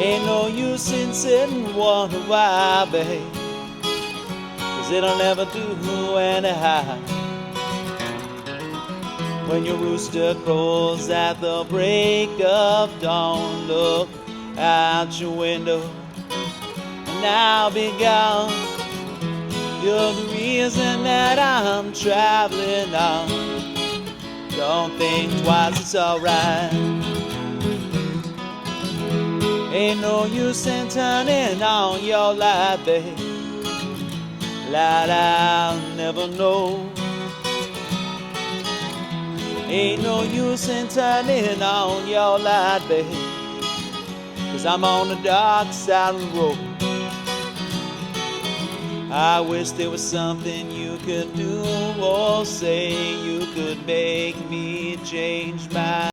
Ain't no use in sitting wondering why, babe, 'cause it'll never do anyhow. When your rooster crows at the break of dawn, look out your window and I'll be gone. You're the reason that I'm traveling on. Don't think twice, it's alright. Ain't no use in turning on your light, babe. Light I'll never know. Ain't no use in turning on your light, babe, 'cause I'm on the dark side of the road. I wish there was something you could do or say. You could make me change my